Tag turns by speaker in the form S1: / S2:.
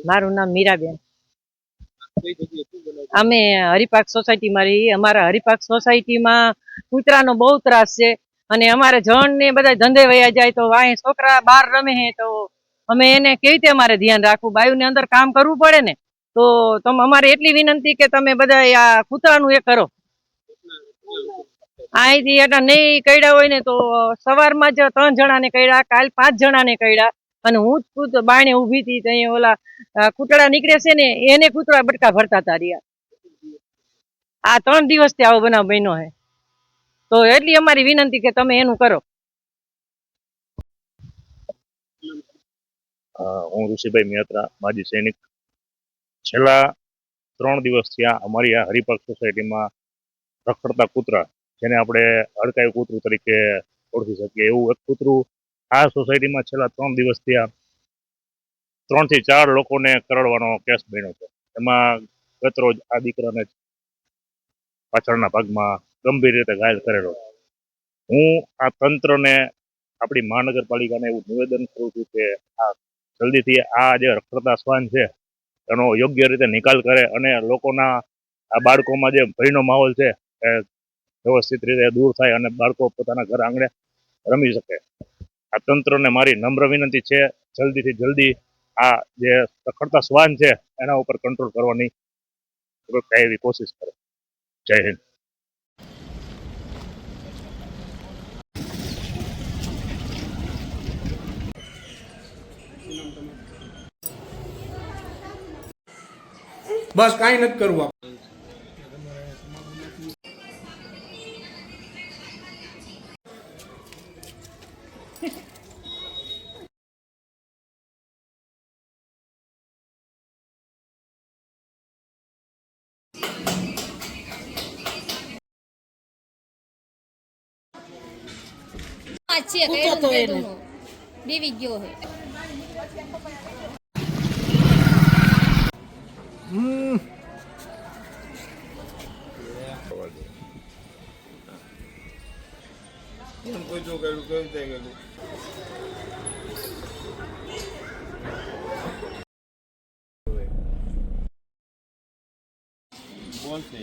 S1: મારું નામ મીરાબેન. અમે હરિપાક સોસાયટીમાં રહીએ. અમારા હરિપાક સોસાયટીમાં કૂતરાનો બહુ ત્રાસ છે અને અમારે જણ ને બધા ધંધે વયા જાય તો વાંહે છોકરા બહાર રમે હે તો અમે એને કેવી રીતે અમારે ધ્યાન રાખવું? બાયુને અંદર કામ કરવું પડે ને. તો અમારે એટલી વિનંતી કે તમે બધા આ કૂતરાનું એ કરો. અહીંથી એટલે નહીં કર્યા હોય ને તો સવારમાં જ 3 જણાને કર્યા, કાલ 5 જણાને કર્યા અને હું જ ખુદ બાયણે ઊભી હતી તો અહીંયા ઓલા કૂતરા નીકળે છે ને એને કૂતરા બટકા ભરતા હતા રહ્યા. આ 3 દિવસથી આવો બનાવ બન્યો છે. તો એટલી અમારી વિનંતી કે તમે એનું કરો.
S2: હું ઋષિભાઈ મહેત્રા, માજી સૈનિક. છેલ્લા 3 દિવસથી અમારી આ હરિપાક સોસાયટીમાં રખડતા કૂતરા, જેને આપણે હડકાયું કૂતરું તરીકે ઓળખી શકીએ એવું એક કૂતરું આ સોસાયટીમાં છેલ્લા 3 દિવસથી 3 થી 4 લોકોને કરડવાનો કેસ બન્યો છે. એમાં ગતરોજ આ દીકરાને પાછળના ભાગમાં ગંભીર રીતે ઘાયલ કરેલો. હું આ તંત્રને, આપણી મહાનગરપાલિકાને એવું નિવેદન કરું છું કે આ જલ્દીથી આ જે રખડતા શ્વાન છે એનો યોગ્ય રીતે નિકાલ કરે અને લોકોના આ બાળકોમાં જે ભયનો માહોલ છે એ વ્યવસ્થિત રીતે દૂર થાય અને બાળકો પોતાના ઘર આંગણે રમી શકે. આ તંત્રને મારી નમ્ર વિનંતી છે, જલ્દીથી જલ્દી આ જે રખડતા શ્વાન છે એના ઉપર કંટ્રોલ કરવાની થાય એવી કોશિશ કરે. જય હિન્દ.
S3: બસ કાંઈ નથી કરવું.
S4: બેવી ગયો હે.
S3: કોઈ જો ગયું કેવું થઈ ગયું. બોલશે